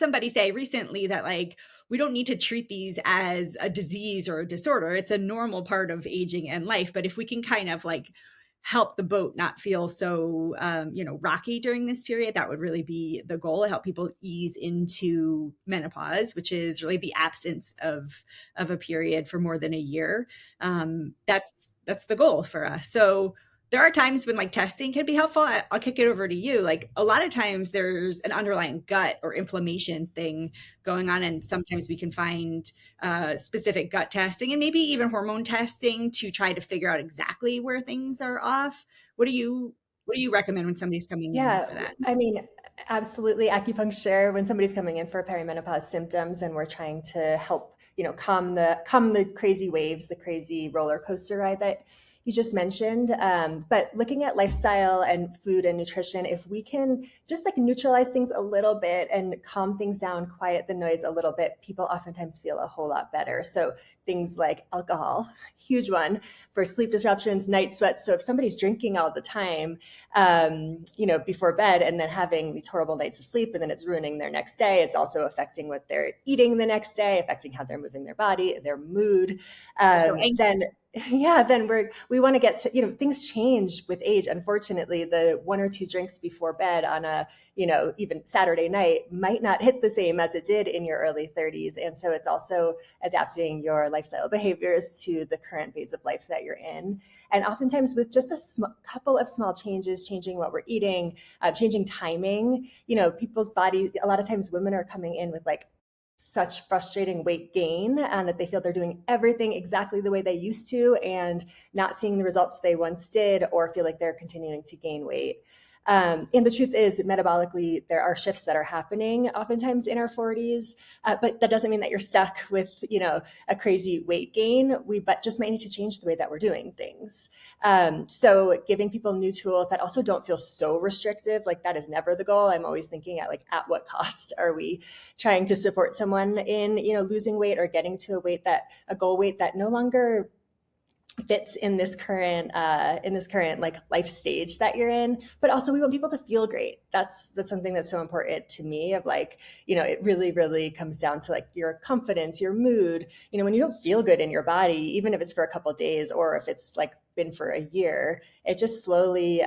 somebody say recently that like, we don't need to treat these as a disease or a disorder. It's a normal part of aging and life. But if we can kind of like help the boat not feel so, rocky during this period, that would really be the goal. Help people ease into menopause, which is really the absence of a period for more than a year. That's the goal for us. So there are times when like testing can be helpful. I'll kick it over to you. Like a lot of times there's an underlying gut or inflammation thing going on. And sometimes we can find specific gut testing and maybe even hormone testing to try to figure out exactly where things are off. What do you recommend when somebody's coming in Yeah, for that? I mean, absolutely acupuncture when somebody's coming in for perimenopause symptoms and we're trying to help, calm the crazy waves, the crazy roller coaster ride that you just mentioned. But looking at lifestyle and food and nutrition, if we can just like neutralize things a little bit and calm things down, quiet the noise a little bit, people oftentimes feel a whole lot better. So things like alcohol, huge one for sleep disruptions, night sweats. So if somebody's drinking all the time, before bed and then having these horrible nights of sleep and then it's ruining their next day. It's also affecting what they're eating the next day, affecting how they're moving their body, their mood. So anxious. Then yeah, then we want to get to, things change with age. Unfortunately, the one or two drinks before bed on a, even Saturday night might not hit the same as it did in your early 30s. And so it's also adapting your lifestyle behaviors to the current phase of life that you're in. And oftentimes with just a couple of small changes, changing what we're eating, changing timing, people's body, a lot of times women are coming in with like such frustrating weight gain and that they feel they're doing everything exactly the way they used to and not seeing the results they once did or feel like they're continuing to gain weight. And the truth is, metabolically, there are shifts that are happening oftentimes in our 40s, but that doesn't mean that you're stuck with, a crazy weight gain. We just might need to change the way that we're doing things. So giving people new tools that also don't feel so restrictive, like that is never the goal. I'm always thinking at what cost are we trying to support someone in, losing weight or getting to a goal weight that no longer fits in this current like life stage that you're in. But also we want people to feel great. That's something that's so important to me of like, it really, really comes down to like your confidence, your mood. When you don't feel good in your body, even if it's for a couple of days or if it's like been for a year, it just slowly,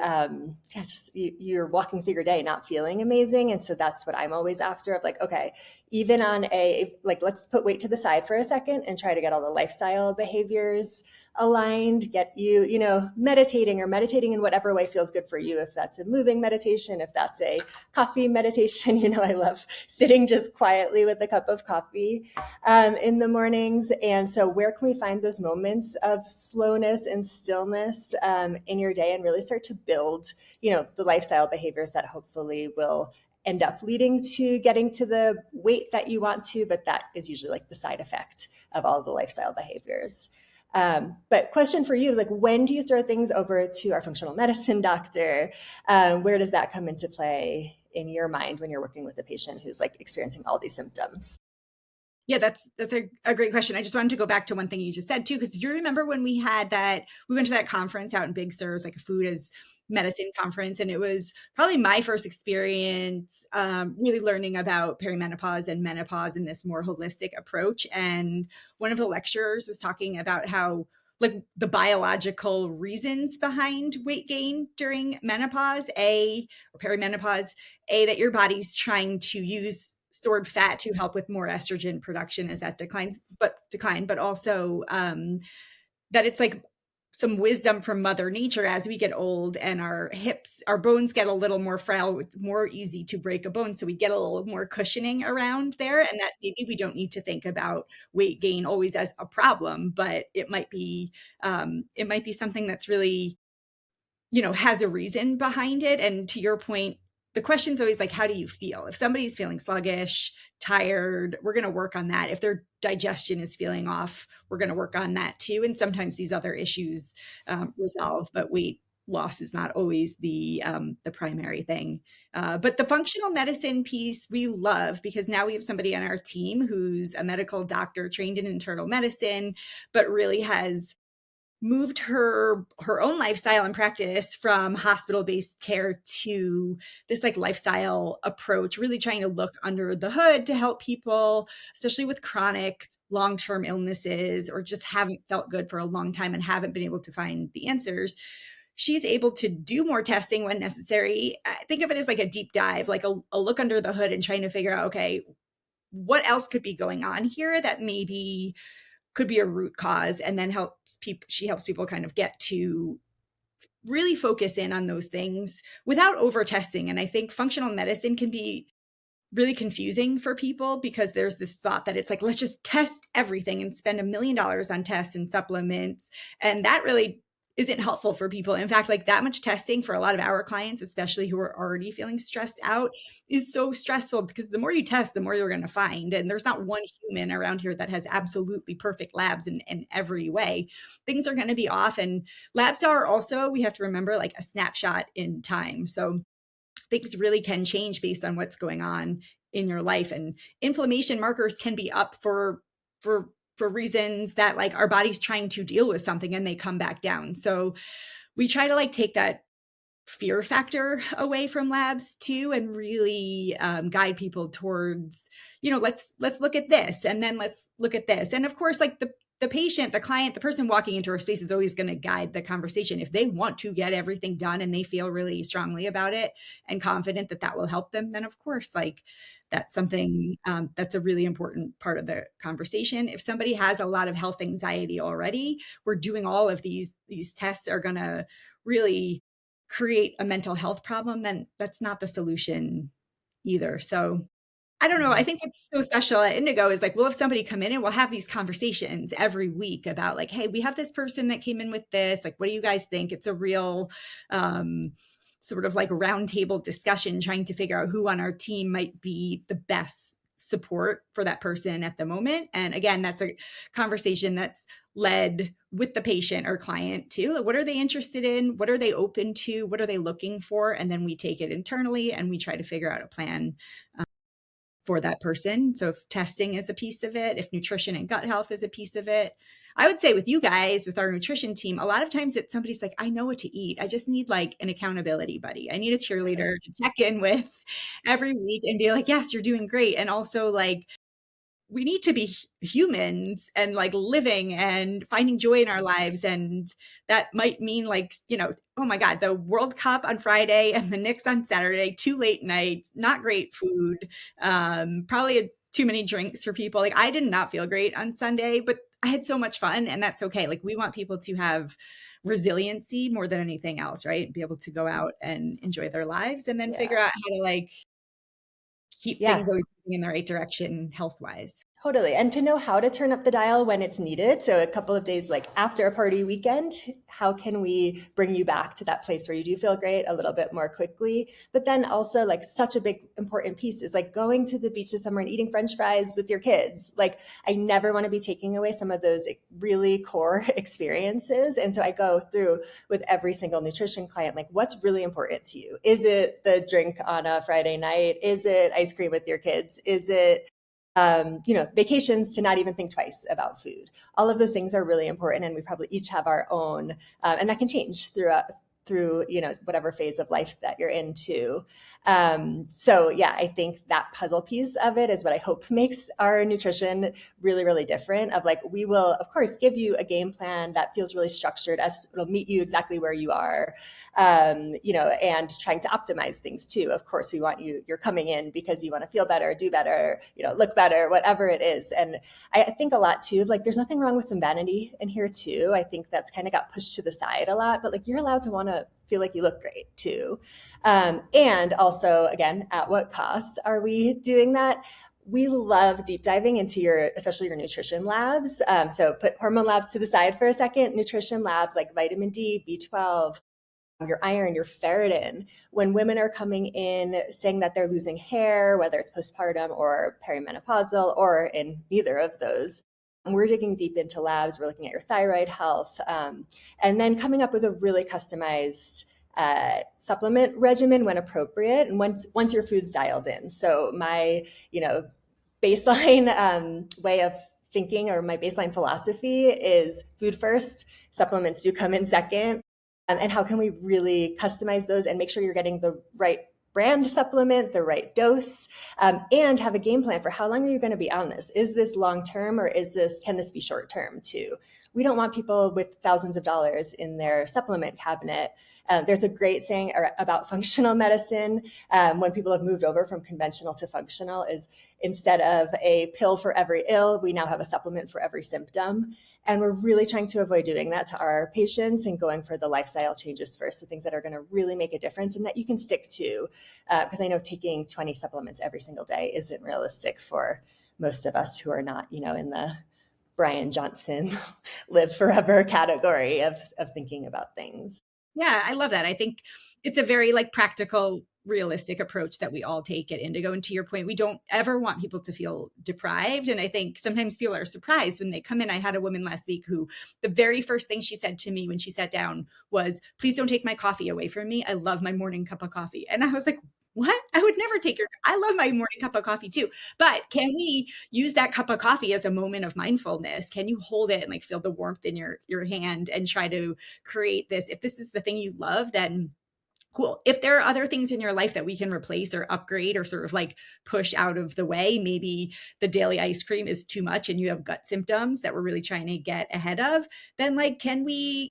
you're walking through your day not feeling amazing. And so that's what I'm always after of like, okay, even on let's put weight to the side for a second and try to get all the lifestyle behaviors aligned, get you, meditating in whatever way feels good for you. If that's a moving meditation, if that's a coffee meditation, I love sitting just quietly with a cup of coffee in the mornings. And so where can we find those moments of slowness and stillness in your day and really start to build, the lifestyle behaviors that hopefully will end up leading to getting to the weight that you want to, but that is usually like the side effect of all the lifestyle behaviors. But question for you is like, when do you throw things over to our functional medicine doctor? Where does that come into play in your mind when you're working with a patient who's like experiencing all these symptoms? Yeah, that's a great question. I just wanted to go back to one thing you just said too, because you remember when we went to that conference out in Big Sur, like a food as medicine conference, and it was probably my first experience really learning about perimenopause and menopause in this more holistic approach. And one of the lecturers was talking about how like the biological reasons behind weight gain during menopause, or perimenopause, that your body's trying to use stored fat to help with more estrogen production as that decline, but also that it's like some wisdom from Mother Nature as we get old and our bones get a little more frail. It's more easy to break a bone. So we get a little more cushioning around there. And that maybe we don't need to think about weight gain always as a problem, but it might be something that's really, has a reason behind it. And to your point, the question's always like, how do you feel? If somebody's feeling sluggish, tired, we're going to work on that. If their digestion is feeling off, we're going to work on that too. And sometimes these other issues resolve, but weight loss is not always the primary thing. But the functional medicine piece we love because now we have somebody on our team who's a medical doctor trained in internal medicine, but really has moved her own lifestyle and practice from hospital-based care to this like lifestyle approach, really trying to look under the hood to help people, especially with chronic long-term illnesses or just haven't felt good for a long time and haven't been able to find the answers. She's able to do more testing when necessary. I think of it as like a deep dive, like a look under the hood and trying to figure out, okay, what else could be going on here that maybe could be a root cause, and then she helps people kind of get to really focus in on those things without over testing. And I think functional medicine can be really confusing for people because there's this thought that it's like, let's just test everything and spend $1 million on tests and supplements. And that really isn't helpful for people. In fact, like that much testing for a lot of our clients, especially who are already feeling stressed out, is so stressful because the more you test, the more you're going to find. And there's not one human around here that has absolutely perfect labs in every way. Things are going to be off. And labs are also, we have to remember, like a snapshot in time. So things really can change based on what's going on in your life. And inflammation markers can be up for reasons that like our body's trying to deal with something and they come back down. So we try to like take that fear factor away from labs too, and really guide people towards, let's look at this, and then let's look at this. And of course, like the patient, the client, the person walking into our space is always going to guide the conversation. If they want to get everything done and they feel really strongly about it and confident that that will help them, then of course, like that's something that's a really important part of the conversation. If somebody has a lot of health anxiety already, we're doing all of these tests are going to really create a mental health problem, then that's not the solution either. So I don't know. I think what's so special at Indigo is like, we'll have somebody come in and we'll have these conversations every week about like, hey, we have this person that came in with this. Like, what do you guys think? It's a real sort of like roundtable discussion, trying to figure out who on our team might be the best support for that person at the moment. And again, that's a conversation that's led with the patient or client too. Like, what are they interested in? What are they open to? What are they looking for? And then we take it internally and we try to figure out a plan for that person. So if testing is a piece of it, if nutrition and gut health is a piece of it, I would say with you guys, with our nutrition team, a lot of times it's somebody's like, I know what to eat. I just need like an accountability buddy. I need a cheerleader to check in with every week and be like, yes, you're doing great. And also like, we need to be humans and like living and finding joy in our lives. And that might mean like, oh my God, the World Cup on Friday and the Knicks on Saturday, 2 late nights, not great food, probably too many drinks for people. Like I did not feel great on Sunday, but I had so much fun, and that's okay. Like we want people to have resiliency more than anything else, right? Be able to go out and enjoy their lives and then figure out how to like keep things always moving in the right direction health-wise. Totally. And to know how to turn up the dial when it's needed. So a couple of days like after a party weekend, how can we bring you back to that place where you do feel great a little bit more quickly? But then also like such a big important piece is like going to the beach this summer and eating French fries with your kids. Like I never want to be taking away some of those really core experiences. And so I go through with every single nutrition client, like what's really important to you? Is it the drink on a Friday night? Is it ice cream with your kids? Is it vacations to not even think twice about food? All of those things are really important, and we probably each have our own, and that can change through whatever phase of life that you're into. So yeah, I think that puzzle piece of it is what I hope makes our nutrition really, really different. Of like, we will of course give you a game plan that feels really structured, as it'll meet you exactly where you are, and trying to optimize things too. Of course, we want you're coming in because you want to feel better, do better, look better, whatever it is. And I think a lot too, like there's nothing wrong with some vanity in here too. I think that's kind of got pushed to the side a lot, but like you're allowed to want to feel like you look great too. And also, again, at what cost are we doing that? We love deep diving into especially your nutrition labs. So put hormone labs to the side for a second. Nutrition labs like vitamin D, B12, your iron, your ferritin. When women are coming in saying that they're losing hair, whether it's postpartum or perimenopausal or in neither of those, we're digging deep into labs. We're looking at your thyroid health, and then coming up with a really customized supplement regimen when appropriate, and once your food's dialed in. So my, baseline way of thinking or my baseline philosophy is food first, supplements do come in second. And how can we really customize those and make sure you're getting the right brand supplement, the right dose, and have a game plan for how long are you going to be on this? Is this long term, or can this be short term too? We don't want people with thousands of dollars in their supplement cabinet. There's a great saying about functional medicine when people have moved over from conventional to functional is instead of a pill for every ill, we now have a supplement for every symptom. And we're really trying to avoid doing that to our patients and going for the lifestyle changes first, the things that are going to really make a difference and that you can stick to. Because I know taking 20 supplements every single day isn't realistic for most of us who are not, in the Brian Johnson live forever category of thinking about things. Yeah, I love that. I think it's a very practical, realistic approach that we all take at Indigo. And to your point, we don't ever want people to feel deprived. And I think sometimes people are surprised when they come in. I had a woman last week who the very first thing she said to me when she sat down was, please don't take my coffee away from me. I love my morning cup of coffee. And I was like, what? I would never take I love my morning cup of coffee too. But can we use that cup of coffee as a moment of mindfulness? Can you hold it and feel the warmth in your hand and try to create this? If this is the thing you love, then cool. If there are other things in your life that we can replace or upgrade or sort of push out of the way, maybe the daily ice cream is too much and you have gut symptoms that we're really trying to get ahead of, then can we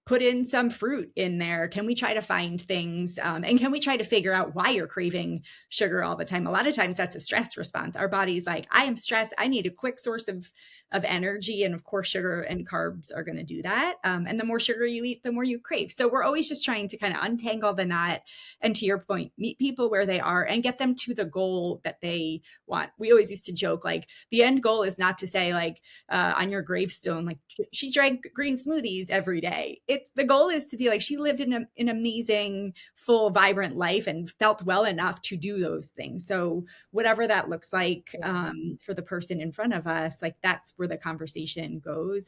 put in some fruit in there? Can we try to find things? And can we try to figure out why you're craving sugar all the time? A lot of times that's a stress response. Our body's like, I am stressed. I need a quick source of energy. And of course, sugar and carbs are going to do that. And the more sugar you eat, the more you crave. So we're always just trying to kind of untangle the knot. And to your point, meet people where they are and get them to the goal that they want. We always used to joke, the end goal is not to say on your gravestone, she drank green smoothies every day. The goal is to be she lived an amazing, full, vibrant life and felt well enough to do those things. So whatever that looks like for the person in front of us, that's where the conversation goes.